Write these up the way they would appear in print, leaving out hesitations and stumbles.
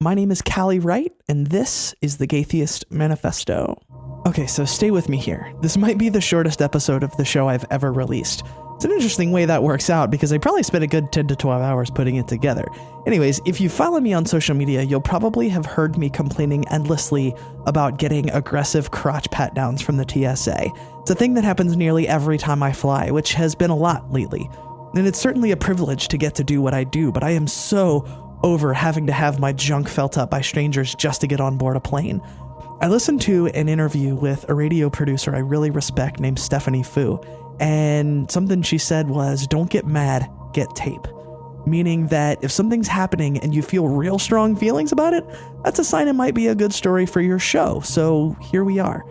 My name is Callie Wright, and this is the Gaytheist Manifesto. Okay, so stay with me here. This might be the shortest episode of the show I've ever released. It's an interesting way that works out because I probably spent a good 10 to 12 hours putting it together. Anyways, if you follow me on social media, you'll probably have heard me complaining endlessly about getting aggressive crotch pat-downs from the TSA. It's a thing that happens nearly every time I fly, which has been a lot lately. And it's certainly a privilege to get to do what I do, but I am so over having to have my junk felt up by strangers just to get on board a plane. I listened to an interview with a radio producer I really respect named Stephanie Fu, and something she said was, don't get mad, get tape. Meaning that if something's happening and you feel real strong feelings about it, that's a sign it might be a good story for your show. So here we are.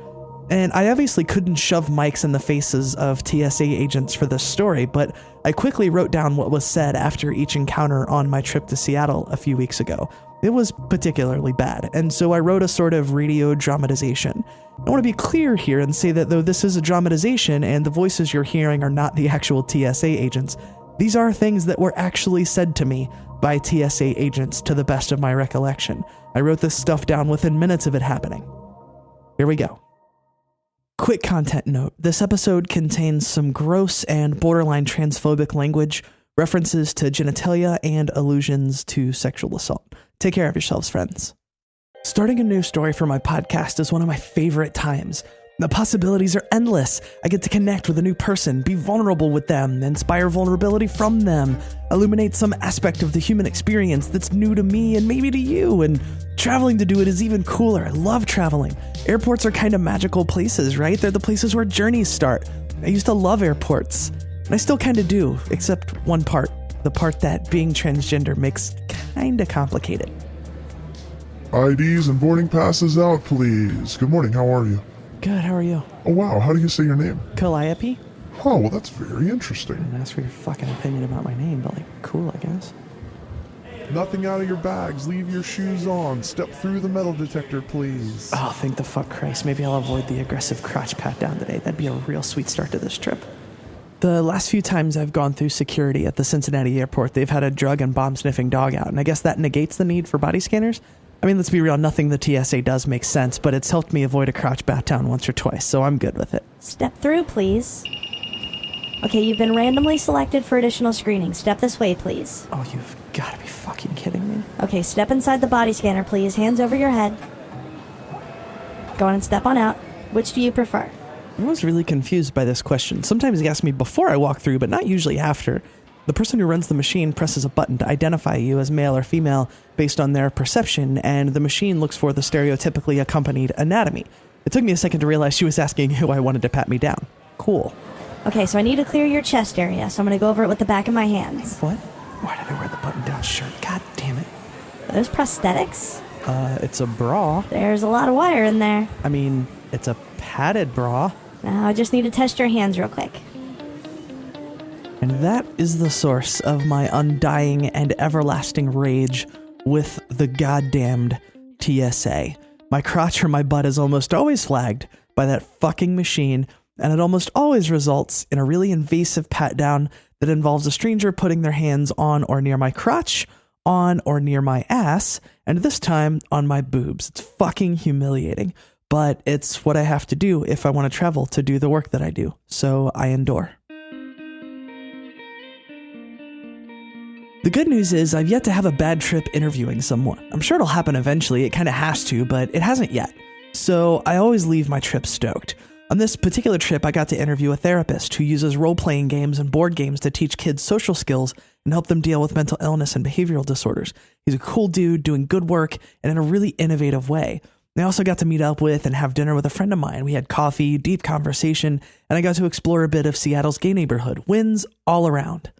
And I obviously couldn't shove mics in the faces of TSA agents for this story, but I quickly wrote down what was said after each encounter on my trip to Seattle a few weeks ago. It was particularly bad, and so I wrote a sort of radio dramatization. I want to be clear here and say that though this is a dramatization and the voices you're hearing are not the actual TSA agents, these are things that were actually said to me by TSA agents to the best of my recollection. I wrote this stuff down within minutes of it happening. Here we go. Quick content note, this episode contains some gross and borderline transphobic language, references to genitalia, and allusions to sexual assault. Take care of yourselves, friends. Starting a new story for my podcast is one of my favorite times. The possibilities are endless. I get to connect with a new person, be vulnerable with them, inspire vulnerability from them, illuminate some aspect of the human experience that's new to me and maybe to you, and traveling to do it is even cooler. I love traveling. Airports are kind of magical places, right? They're the places where journeys start. I used to love airports, and I still kind of do, except one part. The part that being transgender makes kind of complicated. IDs and boarding passes out, please. Good morning, how are you? Good, how are you? Oh wow, how do you say your name? Calliope? Oh, well that's very interesting. I didn't ask for your fucking opinion about my name, but cool, I guess. Nothing out of your bags, leave your shoes on. Step through the metal detector, please. Oh, thank the fuck Christ. Maybe I'll avoid the aggressive crotch pat down today. That'd be a real sweet start to this trip. The last few times I've gone through security at the Cincinnati airport, they've had a drug and bomb sniffing dog out, and I guess that negates the need for body scanners. I mean, let's be real, nothing the TSA does makes sense, but it's helped me avoid a crotch bat down once or twice, so I'm good with it. Step through, please. Okay, you've been randomly selected for additional screening. Step this way, please. Oh, you've got to be fucking kidding me. Okay, step inside the body scanner, please. Hands over your head. Go on and step on out. Which do you prefer? I was really confused by this question. Sometimes they ask me before I walk through, but not usually after. The person who runs the machine presses a button to identify you as male or female based on their perception, and the machine looks for the stereotypically accompanied anatomy. It took me a second to realize she was asking who I wanted to pat me down. Cool. Okay, so I need to clear your chest area, so I'm going to go over it with the back of my hands. What? Why did I wear the button-down shirt? God damn it. Are those prosthetics? It's a bra. There's a lot of wire in there. I mean, it's a padded bra. Now I just need to test your hands real quick. And that is the source of my undying and everlasting rage with the goddamned TSA. My crotch or my butt is almost always flagged by that fucking machine, and it almost always results in a really invasive pat down that involves a stranger putting their hands on or near my crotch, on or near my ass, and this time on my boobs. It's fucking humiliating, but it's what I have to do if I want to travel to do the work that I do, so I endure. The good news is I've yet to have a bad trip interviewing someone. I'm sure it'll happen eventually, it kind of has to, but it hasn't yet. So I always leave my trip stoked. On this particular trip, I got to interview a therapist who uses role-playing games and board games to teach kids social skills and help them deal with mental illness and behavioral disorders. He's a cool dude doing good work and in a really innovative way. I also got to meet up with and have dinner with a friend of mine. We had coffee, deep conversation, and I got to explore a bit of Seattle's gay neighborhood. Wins all around.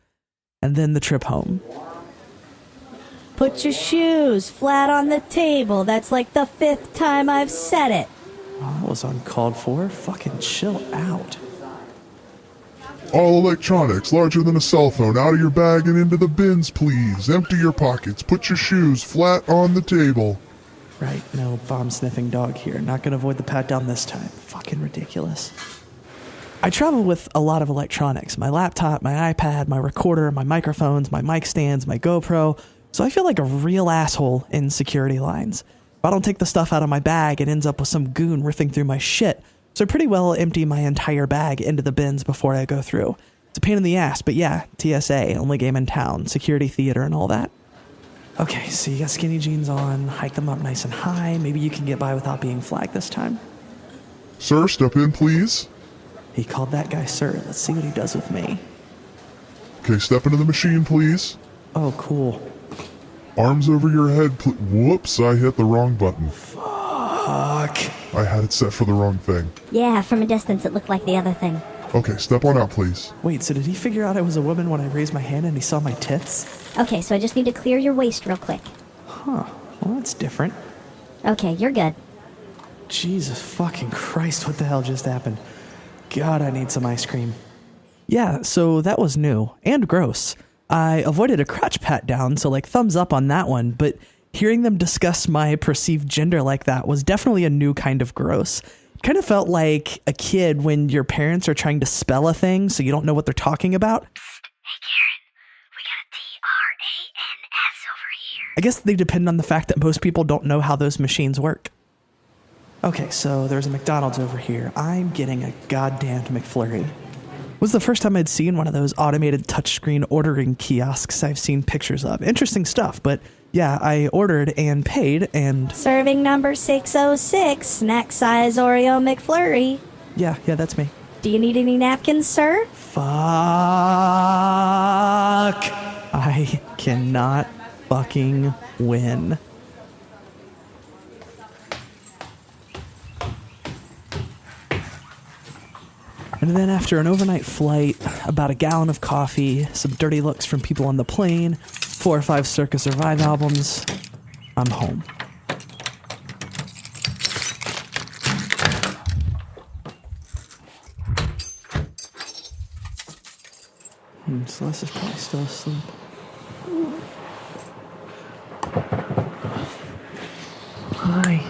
And then the trip home. Put your shoes flat on the table. That's like the 5th time I've said it. Oh, that was uncalled for. Fucking chill out. All electronics larger than a cell phone out of your bag and into the bins, please. Empty your pockets. Put your shoes flat on the table. Right, no bomb-sniffing dog here. Not gonna avoid the pat-down this time. Fucking ridiculous. I travel with a lot of electronics. My laptop, my iPad, my recorder, my microphones, my mic stands, my GoPro. So I feel like a real asshole in security lines. If I don't take the stuff out of my bag, it ends up with some goon riffing through my shit. So I pretty well empty my entire bag into the bins before I go through. It's a pain in the ass, but yeah, TSA, only game in town, security theater and all that. Okay, so you got skinny jeans on, hike them up nice and high. Maybe you can get by without being flagged this time. Sir, step in, please. He called that guy sir. Let's see what he does with me. Okay, step into the machine, please. Oh, cool. Arms over your head, whoops, I hit the wrong button. Fuck. I had it set for the wrong thing. Yeah, from a distance it looked like the other thing. Okay, step on out, please. Wait, so did he figure out I was a woman when I raised my hand and he saw my tits? Okay, so I just need to clear your waist real quick. Huh. Well, that's different. Okay, you're good. Jesus fucking Christ, what the hell just happened? God, I need some ice cream. Yeah, so that was new and gross. I avoided a crotch pat down, so like thumbs up on that one, but hearing them discuss my perceived gender like that was definitely a new kind of gross. It kind of felt like a kid when your parents are trying to spell a thing so you don't know what they're talking about. Hey Karen, we got a TRANS over here. I guess they depend on the fact that most people don't know how those machines work. Okay, so there's a McDonald's over here. I'm getting a goddamn McFlurry. It was the first time I'd seen one of those automated touchscreen ordering kiosks I've seen pictures of. Interesting stuff, but yeah, I ordered and paid and... Serving number 606, snack size Oreo McFlurry. Yeah, that's me. Do you need any napkins, sir? Fuck. I cannot fucking win. And then after an overnight flight, about a gallon of coffee, some dirty looks from people on the plane, 4 or 5 Circa Survive albums, I'm home. Celeste is probably still asleep. Hi.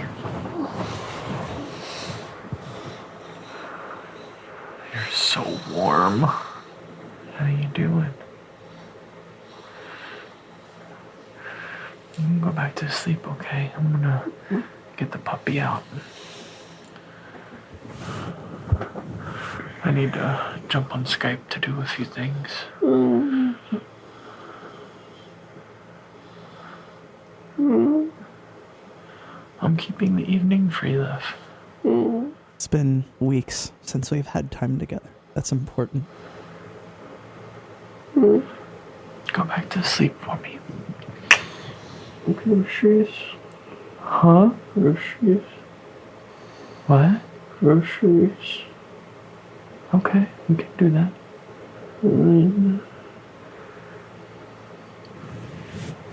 You're so warm. How you doing? You can go back to sleep, okay? I'm gonna get the puppy out. I need to jump on Skype to do a few things. I'm keeping the evening free, love. It's been weeks since we've had time together. That's important. Go back to sleep for me. Groceries. Huh? Groceries. What? Groceries. Okay, we can do that. I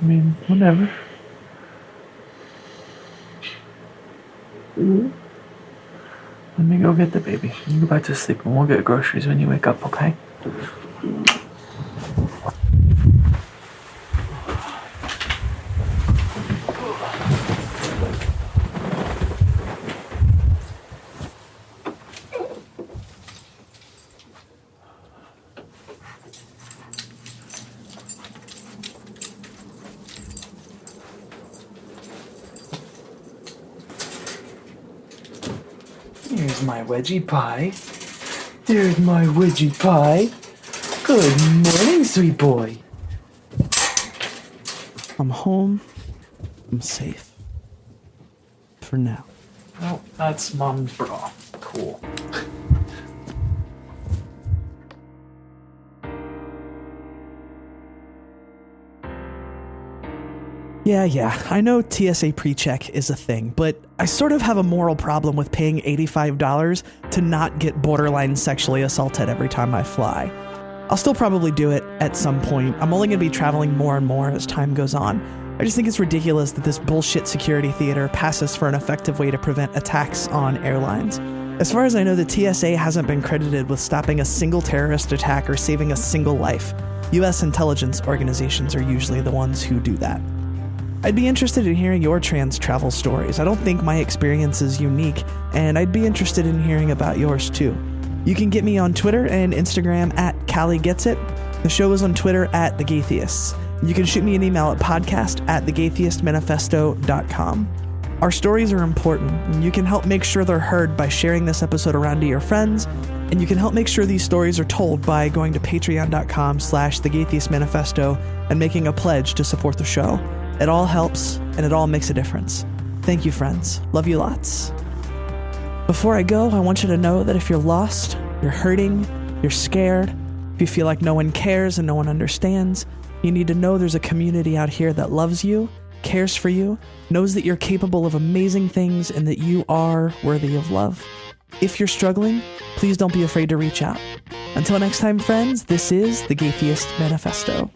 mean, whatever. Let me go get the baby. You go back to sleep and we'll get groceries when you wake up, okay? Here's my wedgie pie. There's my wedgie pie. Good morning, sweet boy. I'm home. I'm safe. For now. Oh, that's Mom's bra. Cool. Yeah, I know TSA pre-check is a thing, but I sort of have a moral problem with paying $85 to not get borderline sexually assaulted every time I fly. I'll still probably do it at some point. I'm only going to be traveling more and more as time goes on. I just think it's ridiculous that this bullshit security theater passes for an effective way to prevent attacks on airlines. As far as I know, the TSA hasn't been credited with stopping a single terrorist attack or saving a single life. US intelligence organizations are usually the ones who do that. I'd be interested in hearing your trans travel stories. I don't think my experience is unique, and I'd be interested in hearing about yours too. You can get me on Twitter and Instagram at CallieGetsIt. The show is on Twitter at The Gaytheists. You can shoot me an email at podcast@thegaytheistmanifesto.com. Our stories are important, and you can help make sure they're heard by sharing this episode around to your friends, and you can help make sure these stories are told by going to patreon.com/thegaytheistmanifesto and making a pledge to support the show. It all helps, and it all makes a difference. Thank you, friends. Love you lots. Before I go, I want you to know that if you're lost, you're hurting, you're scared, if you feel like no one cares and no one understands, you need to know there's a community out here that loves you, cares for you, knows that you're capable of amazing things, and that you are worthy of love. If you're struggling, please don't be afraid to reach out. Until next time, friends, this is the Gaytheist Manifesto.